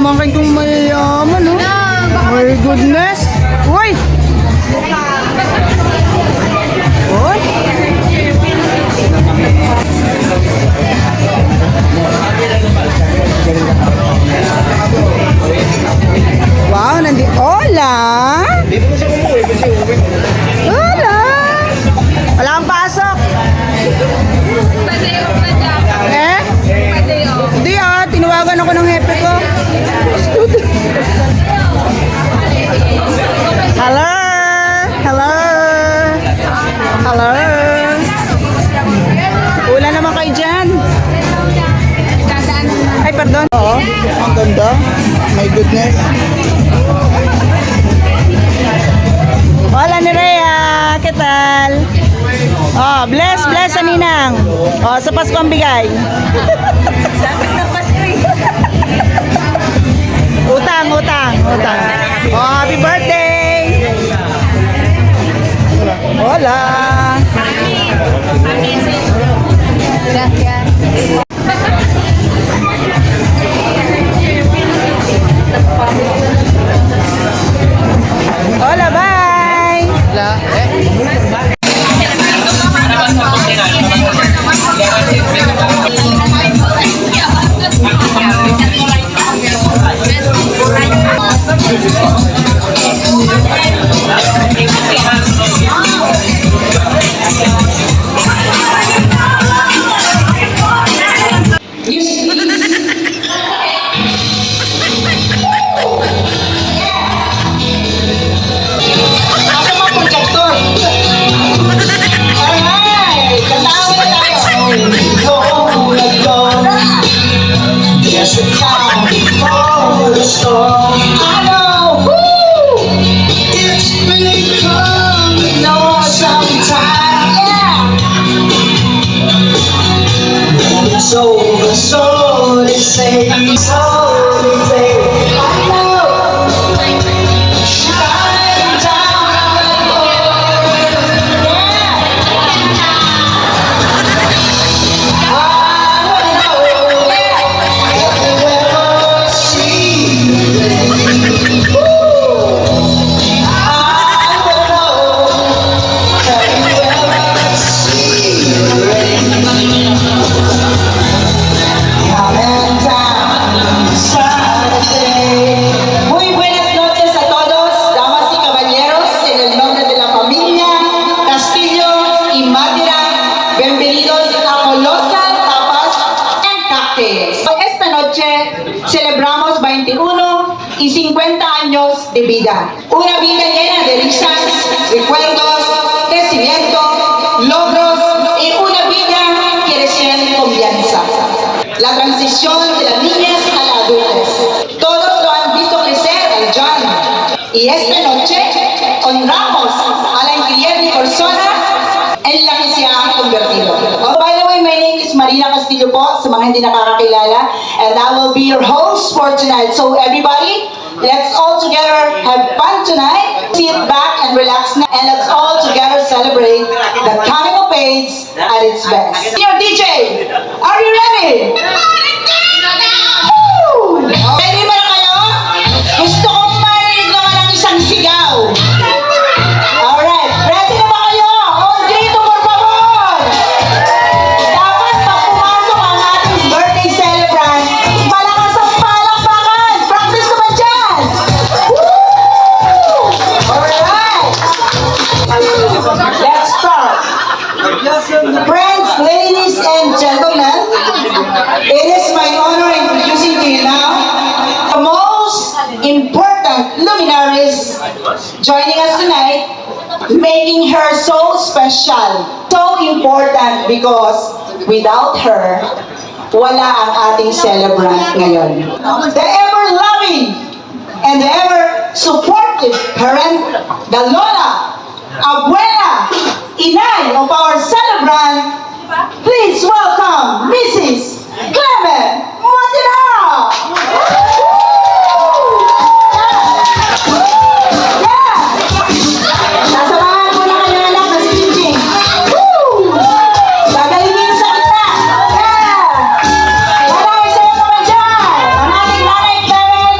pamangkin kong mayayaman, oh. My goodness. Uy! Uy! Wow, hola! Hola! Wala kang pasok. Eh? Hindi tinawagan ako ng hepe ko. Hello! Hello! Hello! Ulan naman kayo dyan. Ay, pardon. Oo, ang ganda. My goodness. Hola, Nerea. ¿Qué tal? Oh, bless sa ninang. Oh, sa Pasko ang bigay. Utang. Oh, happy birthday. Hola. Gracias. Hola, bye. So they say, I know. Shine down celebramos 21 y 50 años de vida. Una vida llena de risas, recuerdos, crecimiento, logros y una vida que recién comienza. La transición de las niñas a la adultez. Todos lo han visto crecer al John. Y esta noche honramos a la increíble persona en la que se ha convertido. Oh, by the way, my name is Marina Castillo po, sa mga hindi nakakakilala, and I will be your host for tonight. So everybody, let's all together have fun tonight. Sit back and relax now, and let's all together celebrate the coming of age at its best. Your DJ, are you ready? Woo! Ready ba na kayo? Gusto kong marinig naman ang isang sigaw. Alright, ready na ba kayo? All grito, por favor! Dapat pag pumasok ang ating birthday celebrant, malakas ang palakpakan! Practice naman dyan! Woo! Alright! Let's start! Friends, ladies and gentlemen, it is my honor introducing to you now the most important luminaries joining us tonight, making her so special, so important because without her, wala ang ating celebrant ngayon. The ever-loving and the ever-supportive parent, the lola, abuela, inay of our celebrant, please welcome Mrs. Clement Montenegro! Nasamahan ko na kayo anak na si Jingjing. Gagalingin sa kita. Maraming sayo naman dyan. Ang ating nanay Clement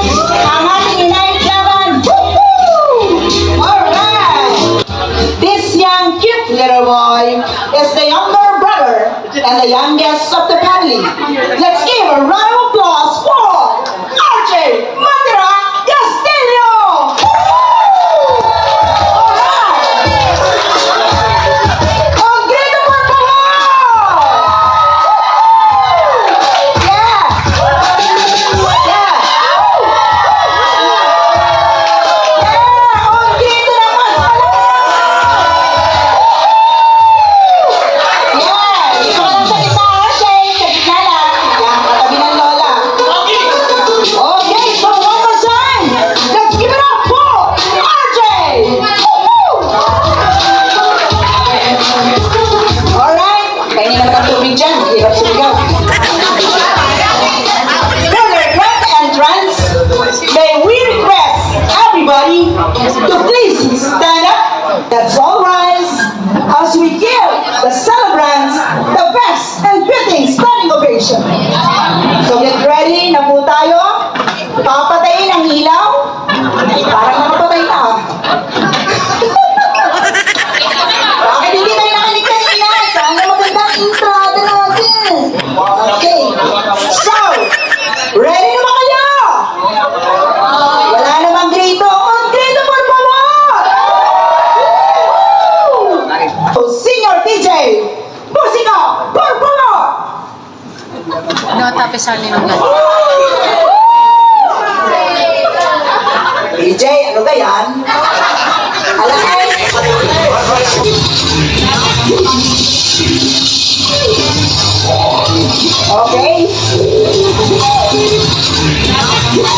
the youngest of the family. Let's give a round of applause for RJ Matira Castillo! Alright! Ang grito por favor! Yeah! Yeah! Ang grito naman! Yeah! Ikaw lang sa gitna, RJ! Sa gitna lang! Yan, katabi ng lola. Okay, so one more time! Let's give it up for RJ! Alright, kainin naman ang tubig dyan. Hirap sumigaw. For their grand entrance, may we request everybody to please stand up. Let's all rise as we give the celebrants the best and fitting standing ovation. So get ready na po tayo. Papatayin ang ilaw. Parang nakapatay na. Bakit hindi tayo nakinig kanina? Sana magandang entrada natin. Okay. So, ready na ba kayo? Wala namang grito. Ang grito por favor! So, Senior DJ, musika, por favor! No, tapisan ni nung DJ, ano ba yan? Alay! Okay.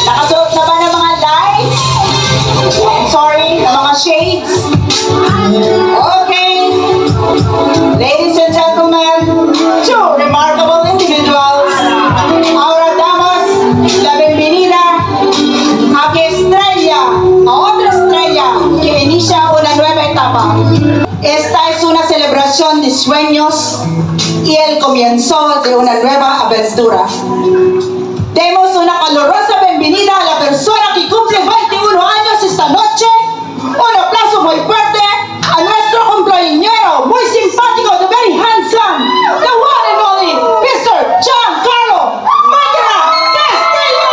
Nakasuot na ba ng mga lights? Sorry, ng mga shades? Okay. Ladies and gentlemen, two remarkable individuals. Ahora damos la bienvenida a que estrella, a otra estrella que inicia una nueva etapa. Esta es una celebración de sueños y el comienzo de una nueva aventura. Demos una calurosa bienvenida a la persona que cumple 21 años esta noche. Un aplauso muy fuerte a nuestro cumpleañero, muy simpático, the very handsome, the one and only, Mr. Giancarlo Matira Castillo!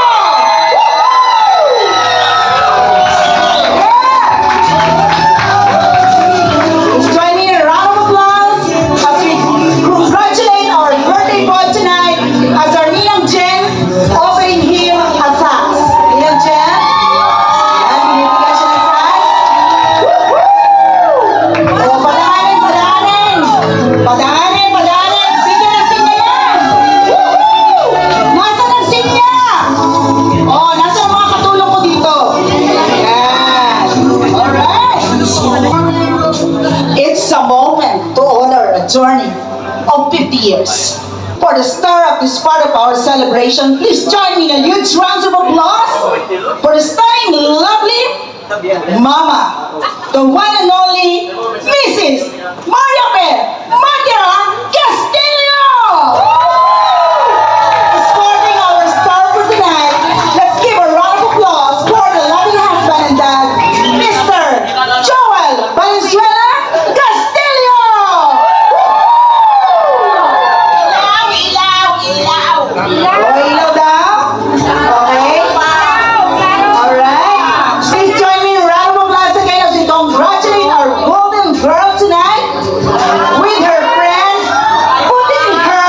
Please join me in a round of applause as we congratulate our birthday boy tonight as our Ninang Jen opening him a sax. Ninang Jen? Yan, binibigyan siya ng sax. O, padahanin, padahanin! Padahanin, padahanin! Bigyan ng sinya yan! Nasaan ang sinya? O, nasaan ang mga katulong ko dito? Yan! Alright! It's a moment to honor a journey of 50 years. For the star of this part of our celebration, please join me in a huge round of applause for the stunning, lovely Mama, the one and only Mrs. Mariape Matira Castillo! Escorting our star for tonight, let's give a round of applause for the loving husband and dad, Mr. Joel Valenzuela Castillo! O, ilaw daw? Okay. Alright. Please join me in a round of applause again as we congratulate our golden girl tonight with her friend putting her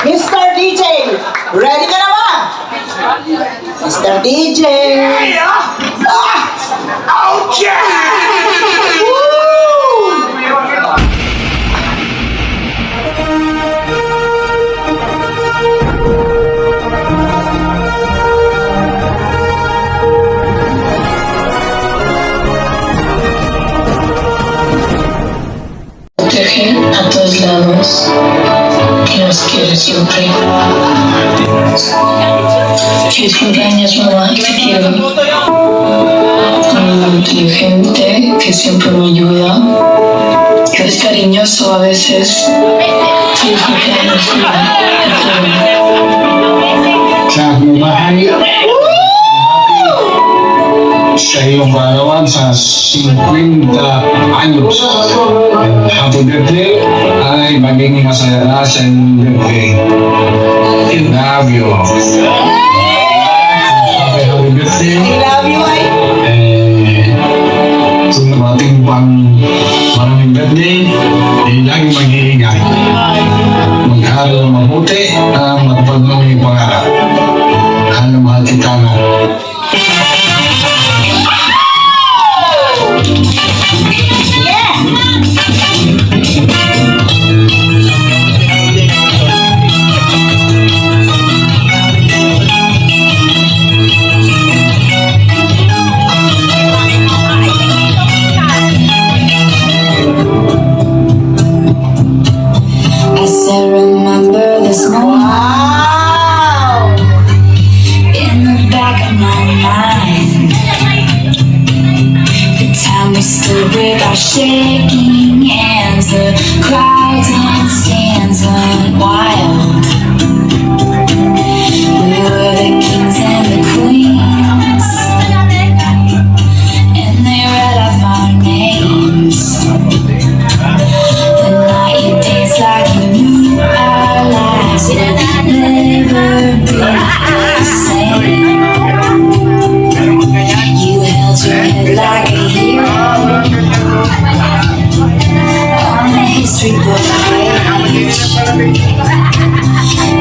Mr. DJ, ready ka na ba? Mr. DJ. Ouch! Dejé a todos lados y los quiero siempre. Feliz cumpleaños, mamá, te quiero. Muy inteligente, que siempre me ayuda, que eres cariñoso a veces. Feliz cumpleaños, mamá, te quiero. Sa bumahay sa iyong kaarawan sa 50 anyos. Happy birthday ay maging masaya na sa iyong birthday. Love you. Happy birthday. Love you, ay. Kung nabating pang maraming birthday, lagi mag-iingay. Mag-aaral ng mabuti na matapag ng iyong pangarap. Mahal na mahal kita na. I still remember this moment Wow! in the back of my mind. The time we stood with our shaking hands, the crowds and stands went wild. We were the kings and the queens, and they read off our names. The night you danced like you knew our lives would never be the same. You held your head like a hero on the history book page.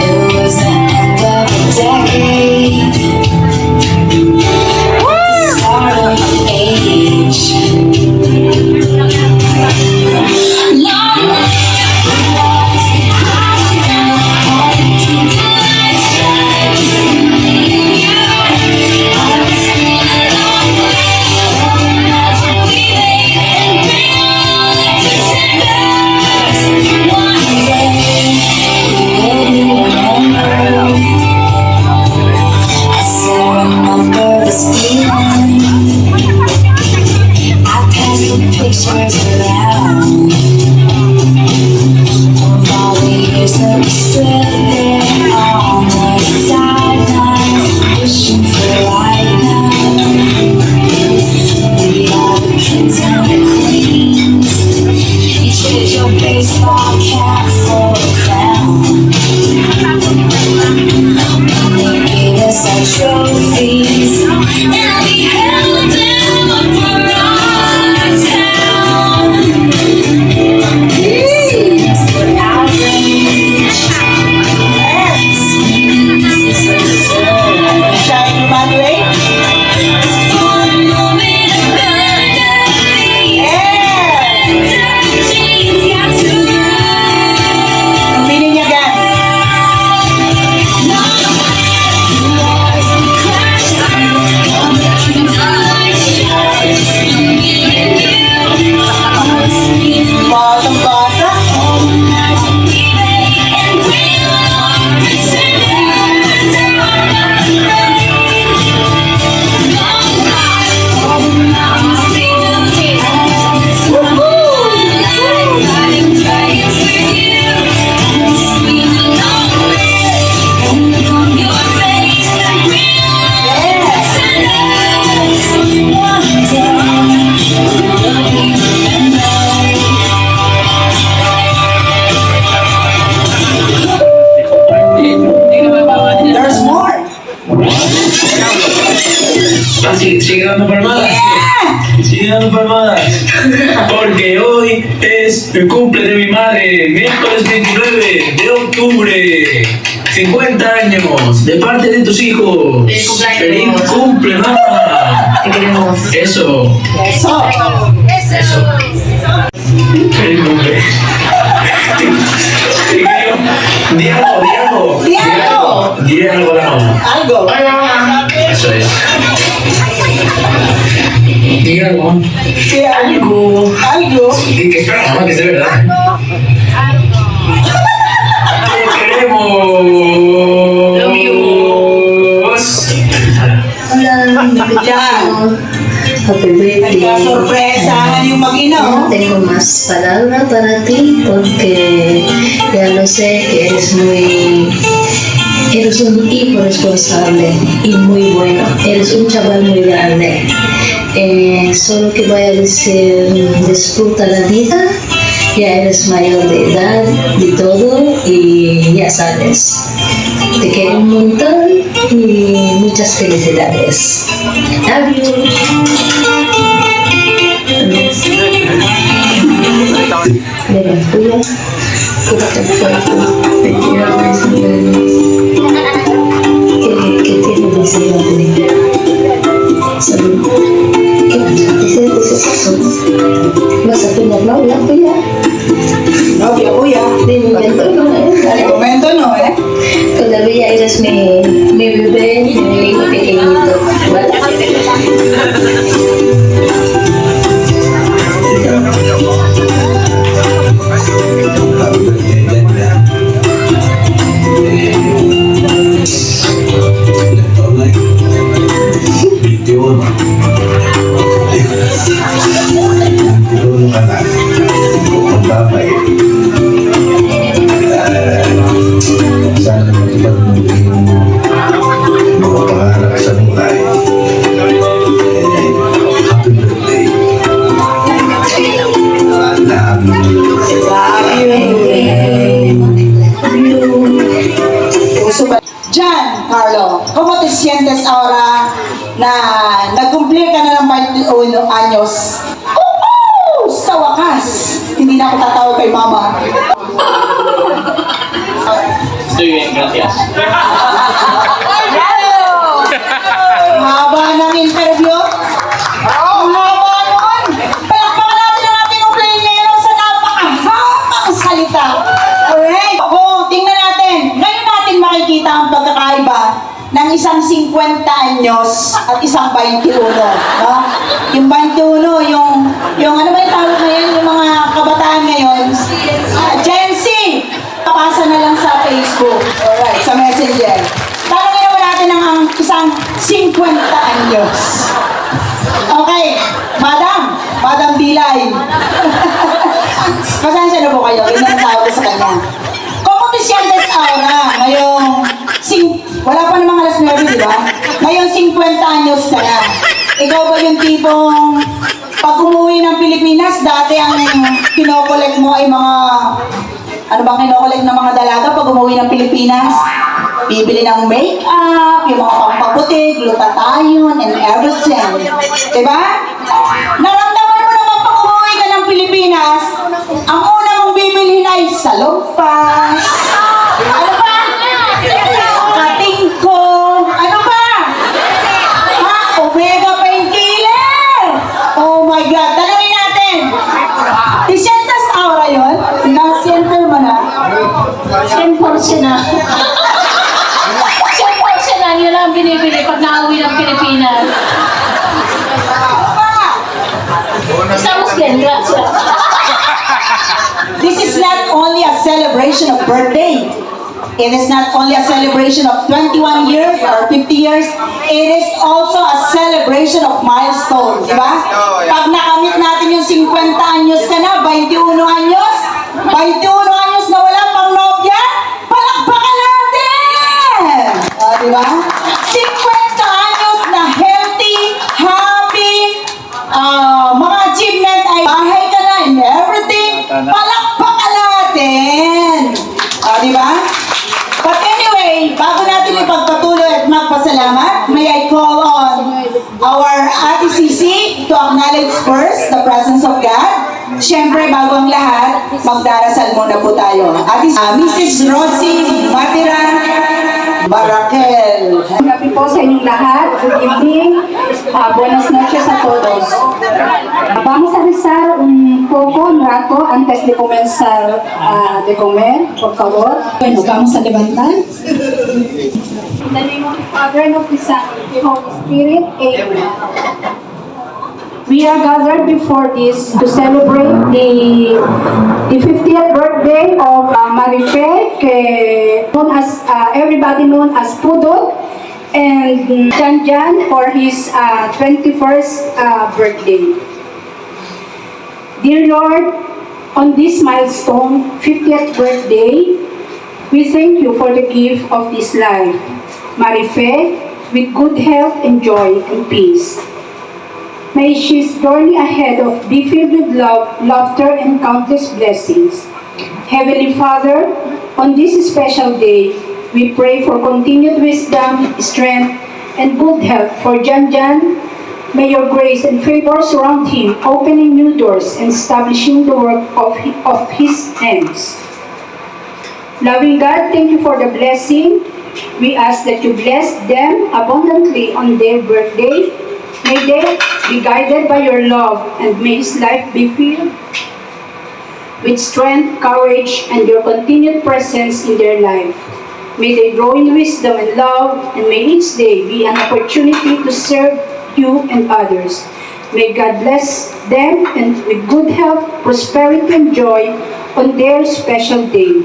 It was the end of a decade, the start of an age. Long live the ones who cried and keep the lights shining in you. I was singing along with all the magic we made and bring all the pretenders. One day we will be remembered. I still remember this feeling. I passed the pictures around of all the years that we stood there on the sidelines, wishing for right now. We are the kings and the queens. You traded your baseball cap for a crown. When they gave us our trophies, and we held them up for our town. This is what outrage. This is El cumple de mi madre, miércoles 29 de octubre. 50 años, de parte de tus hijos. Feliz cumpleaños. ¡Feliz cumple, mamá! Te queremos. Eso. Eso. Eso. Feliz cumple. Di algo. Di algo. Di algo, la mamá. Algo. Eso es. Di algo. Sí, algo. Algo. Di que espera, mamá, que es de verdad. ¡Te queremos! Love Yan. Happy birthday. Nagka-sorpresa yung No mag-ina. tengo más palabras para ti porque ya lo sé que eres un hijo responsable y muy bueno. Eres un chaval muy grande. Solo que voy a decir, disfruta la vida. Ya eres mayor de edad, de todo y ya sabes. Te quiero un montón y muchas felicidades. Love you. Mira, tuya. ¿Qué tiene de ser salud? ¿Qué vas a tener novia tuya? Novia, kuya. De momento no, De momento no, eh. Todavía eres mi bebé, mi hijo pequeñito. Happy birthday, Glenda. Ilang taon na yun? 21. 21 ka na. Ang babay. Sana matupad mo yung mga pangarap sa buhay. Happy birthday. Love you. Puso ba? Jan, Carlo, ¿cómo te sientes ahora na nag-cumplir ka na ng 21 anyos? Sa wakas, hindi na ako tatawag kay mama. Estoy bien, gracias. Haba ng interview. Ang haba nun. Palakpakan natin ang ating kumplenyero sa napakahabang salita. Alright. Ako, tingnan natin. Ngayon natin makikita ang pagkakaiba ng isang 50 anyos at isang 21. No? Yung 21, yung ano ba yung tawag ngayon, yung mga kabataan ngayon, Gen Z. Papasa na lang sa Facebook. Alright, sa Messenger. Tanongin naman natin ang isang 50 anyos. Okay, Madam Bilay. Pasensya na po kayo, yun ang tawag ko sa kanya. Como te sientes ahora? Ngayong, wala pa namang alas 9, di ba? Ngayong 50 anyos ka na. Ikaw ba yung tipong, pag umuwi ng Pilipinas, dati ang kinokolek mo ay mga, ano bang kinokolek ng mga dalaga pag umuwi ng Pilipinas? Bibili ng make-up, yung mga pampaputi, glutathione, and everything. Diba? Naramdaman mo naman pag umuwi ka ng Pilipinas, ang una mong bibilhin ay salumpas. Ano pa? Katingko. Ano pa? Ha? Omega painkiller. Oh my God. Tanungin natin. Isientas aura yun? Na-center mo na? 10% na. 10% lang yun ang binibili pag nauwi ng Pilipinas. Ano pa? Estamos bien, gracias. This is not only a celebration of birthday. It is not only a celebration of 21 years or 50 years. It is also a celebration of milestone. Di ba? Pag nakamit natin yung 50 anyos ka na, 21 anyos, 21 anyos na wala pang nobya, palakpakan natin! Di ba? 50 anyos na healthy, happy, mga achievement ay bahay ka na and everything, palakpakan natin! Di ba? But anyway, bago natin ipagpatuloy at magpasalamat, may I call on our Ate Sisi to acknowledge first the presence of God Siyempre, bago ang lahat, magdarasal muna po tayo. Mrs. Rosie Matiran Barakel. Gabi po sa inyong lahat. Good evening. Buenas noches a todos. Vamos a rezar un poco, un rato, antes de comenzar de comer, por favor. Bueno, vamos a levantar. In the name of the Father, and of the Son, and of the Holy Spirit. Amen. We are gathered before this to celebrate the 50th birthday of Marife, everybody known as Pudot, and Jan for his 21st birthday. Dear Lord, on this milestone, 50th birthday, we thank you for the gift of this life, Marife, with good health and joy and peace. May she's journey ahead of be filled with love, laughter, and countless blessings. Heavenly Father, on this special day, we pray for continued wisdom, strength, and good health for Jan. May your grace and favor surround him, opening new doors and establishing the work of his hands. Loving God, thank you for the blessing. We ask that you bless them abundantly on their birthday. May they be guided by your love, and may his life be filled with strength, courage, and your continued presence in their life. May they grow in wisdom and love, and may each day be an opportunity to serve you and others. May God bless them and with good health, prosperity, and joy on their special day.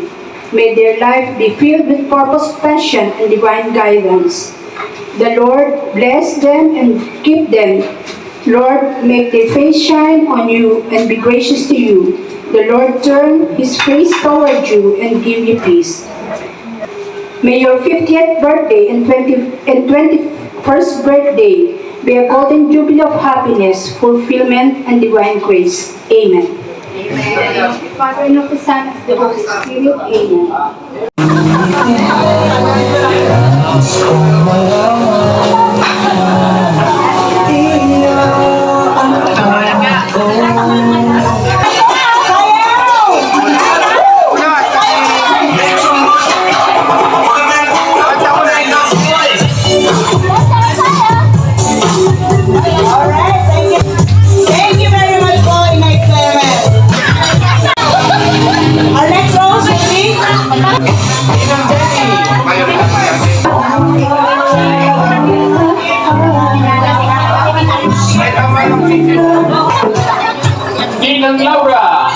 May their life be filled with purpose, passion, and divine guidance. The Lord bless them and keep them. Lord, make their face shine on you and be gracious to you. The Lord turn his face toward you and give you peace. May your 50th birthday and 21st birthday be a golden jubilee of happiness, fulfillment, and divine grace. Amen. Amen. Of the Father, and of the Son, and of the Holy Spirit. Amen. Thank you very much po, Inay Clement. Our next rose will be Ginang Laura.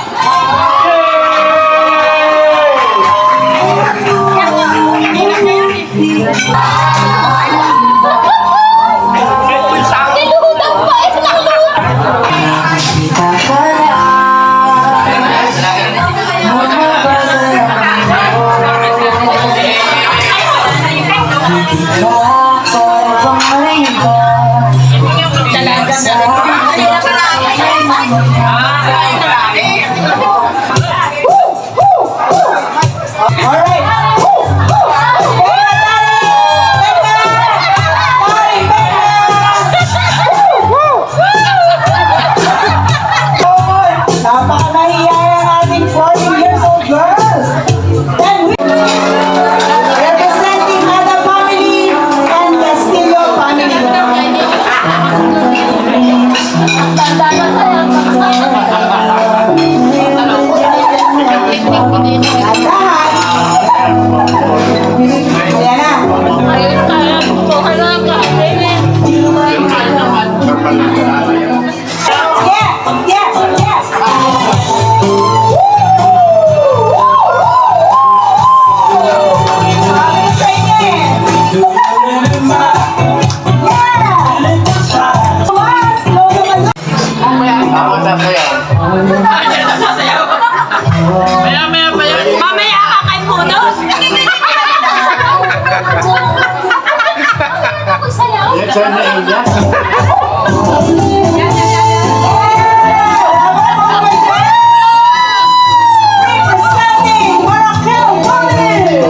napakanahiya ang ating 14 years old girls. Then we representing Ada family and Castillo family. At lahat, ayan na. Yes, yes, yes. Mamaya kakain po doon. Representing Barakel family.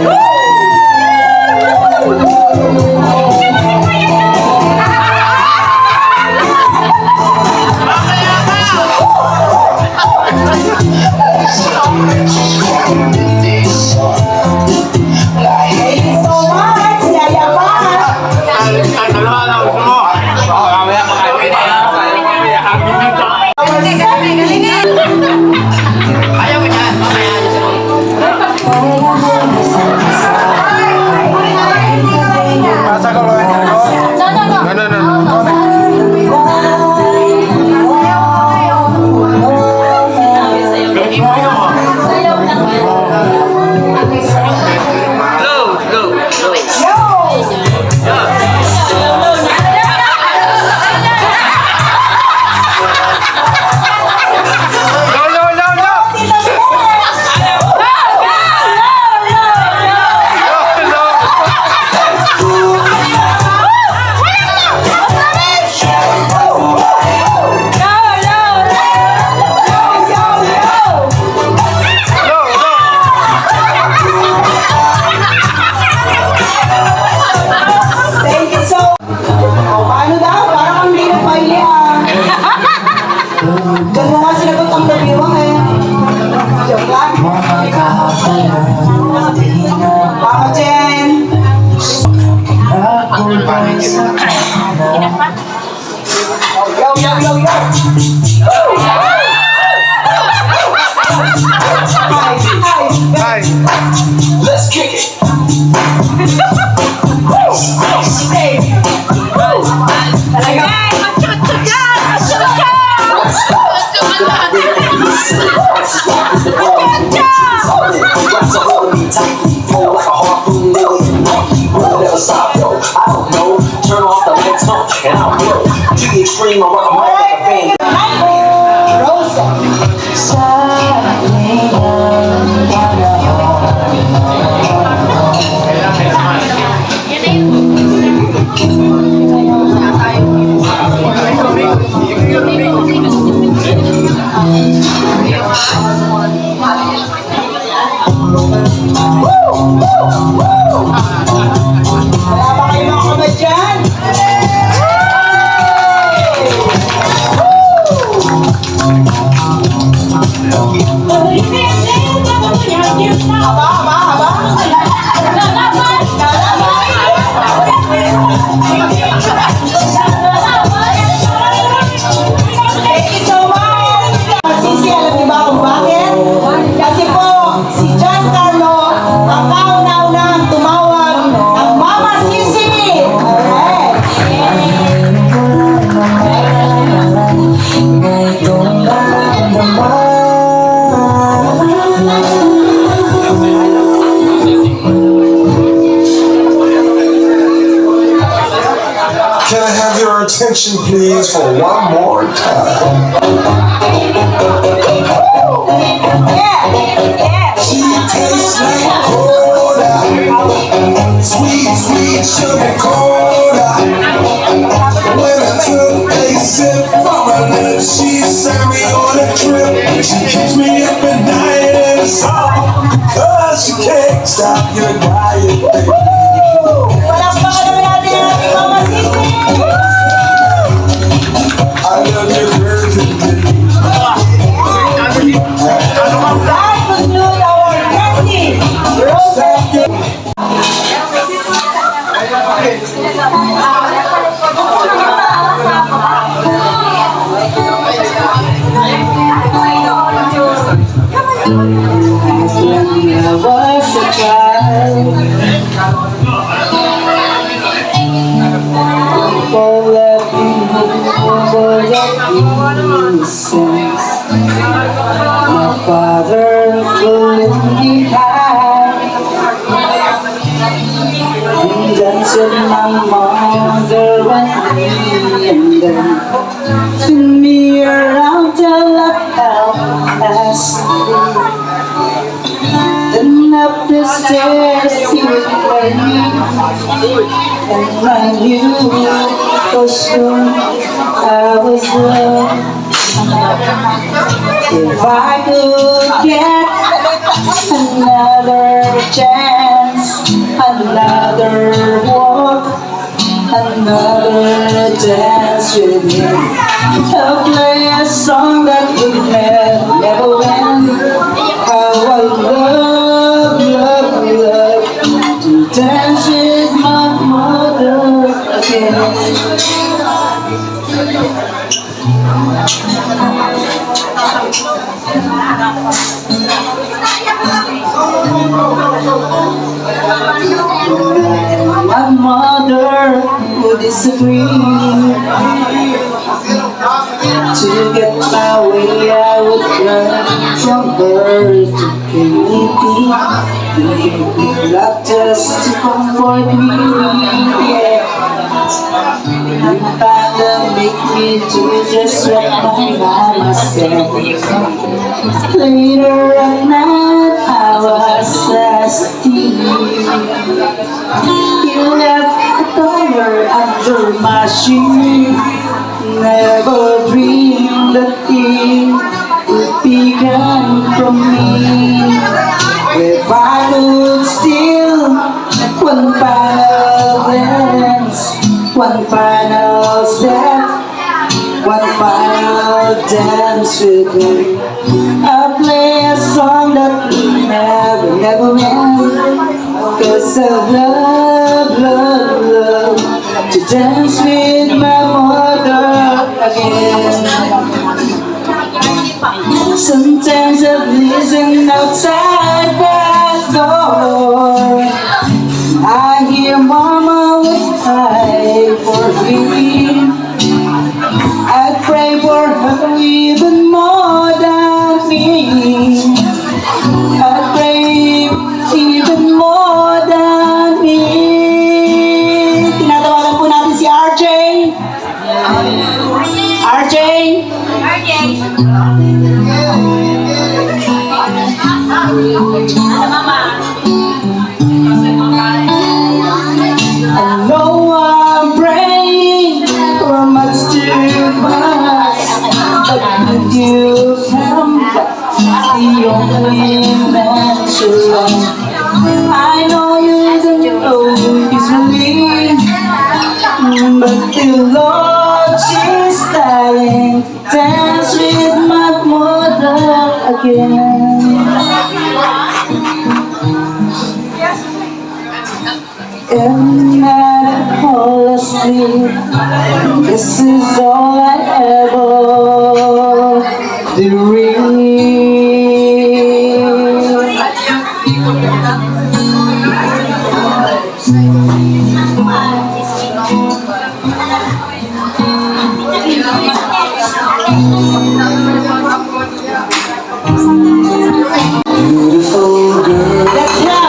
Never stop, yo. I don't know. Turn off the lights, and I'll blow. To the extreme, I rock a mic like a fan. Rosa. Wala ba kayo mga kamadyan? Haba, haba, haba. Thank you so much. Sisi, alam niyo ba kung bakit? Kasi po, si Giancarlo ang kauna-unang tumawag ng Mama Sisi. Alright. Can I have your attention, please, for one more time? Yeah, yeah. She tastes like cola, sweet, sweet sugar cola. When I took a sip from her lips, she sent me on a trip. She keeps me up at night in a song, 'cause she can't stop your diet, baby. Palakpakan naman natin ang ating Mama Sisi. I love you, virgin. That concludes our candy. Rosa. When I was a child, people left me over the innocence. My father falling behind, and then said my mother and me, and then spin me around till I fell asleep. Then up the stairs he would play me, and I knew for sure I was loved. If I could get another chance, another walk, another dance with you, I'll play a song that would never end. How I love, love, love to dance with my mother again. My mother would disagree. To get my way, I would run from birth to community. Not just to comfort me, yeah. You found to make me do just what my mama said. Later at night, I was asking you left a dollar under my shoe. Never dreamed that it would be gone from me. If I could steal one final glance, one final step, one final dance with you, I'll play a song that will never, never end. 'Cause I love, love, love to dance with my mother again. Sometimes I listen outside that door. I hear mama would cry for me, I'd pray for her even more than me. I'd pray even more than me. Tinatawagan po natin si RJ. RJ. I know I'm praying for much too much, but would you come back? The only man to love. I know you don't know easily, but the Lord she's dying to dance with my mother again. Every night I fall asleep, this is all I ever dream. Beautiful girl. Let's go.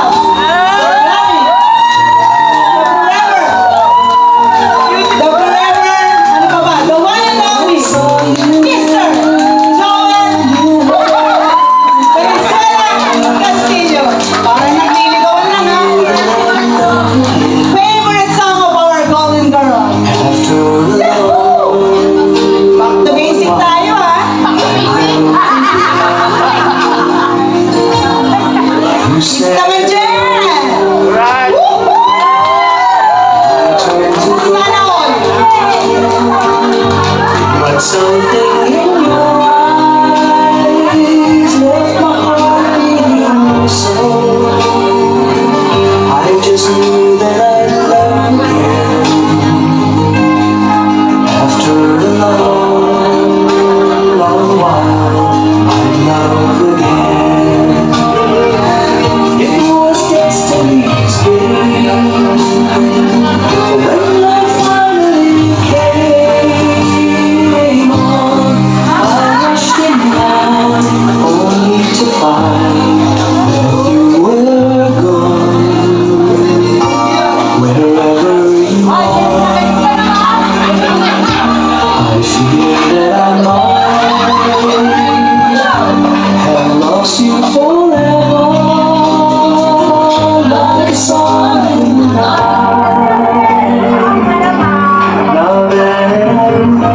The forever. Ano pa ba? The one and only. Mr. Joel Valenzuela Castillo. Parang nagliligawan lang ha. Favorite song of our golden girl. Back to basic tayo ha. Naman dyan! Sana all! But something in your eyes left my heart beating so. I just knew that I'd love again. After a long, long while, I'd love again. It was destiny's game. For when love finally came on, I rushed in line, only to find that you were gone. Wherever you are, I fear that I might have lost you forever, like a song in the night. Now that I remember,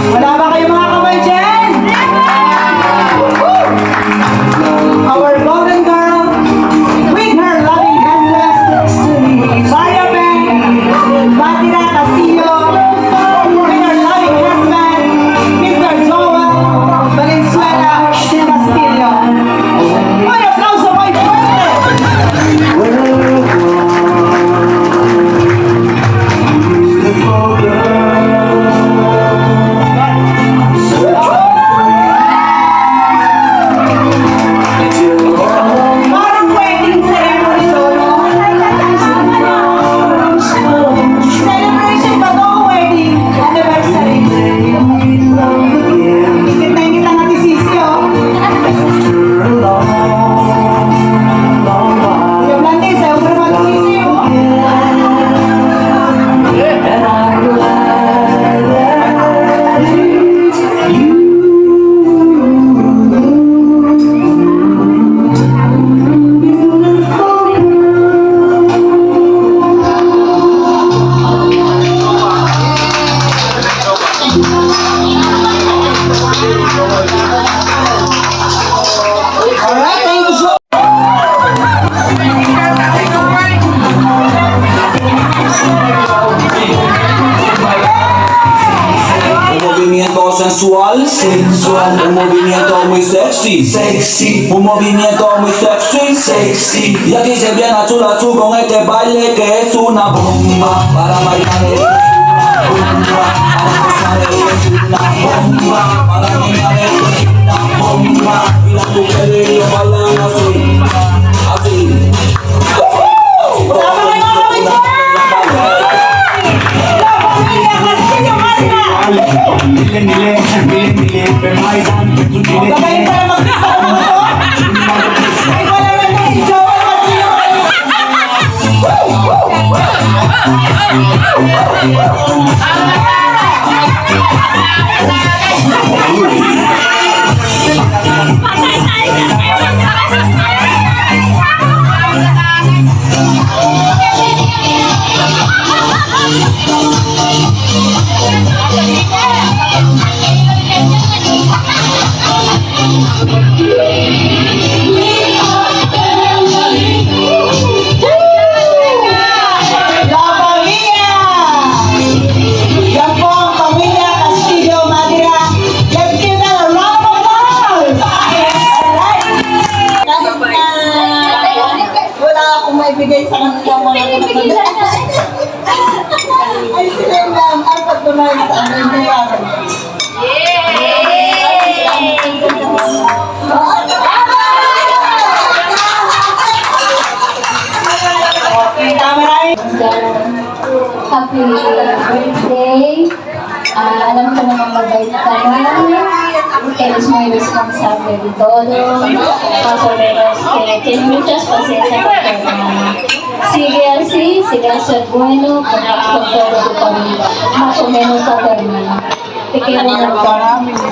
Wala ba kayong mga kamay dyan? Our golden girl with her loving husband, Maria Batira Castillo, with her loving husband, Mr. Joel Valenzuela Castillo. Un aplauso muy fuerte. Parang wedding ceremony to, no? Celebration ba to? Wedding anniversary. Ingit na natin sisi, oh. Yung nanti, sa'yo pa naman sisi, oh. and I'm glad that you. Alright, thank you so Un movimiento sensual, sensual, un movimiento muy sexy, sexy, un movimiento muy sexy, sexy. Y aquí se viene a chula chu con este baile que es una bomba para bailar. Es una bomba para gozar, es una bomba para bailar, es una bomba. Y las mujeres lo bailan así, así. binibigay sa kanilang mga Pinipigilan na. ay sila lang ang pagtunay sa aming nangyari. Okay, tama na yun. Happy birthday. Alam ko naman mabait ka na. Eres muy responsable de todo. Más o menos que tienes muchas paciencia con tu hermana. Sigue así, sigue a ser bueno con toda tu familia. Más o menos a tu hermana. Te quiero mucho.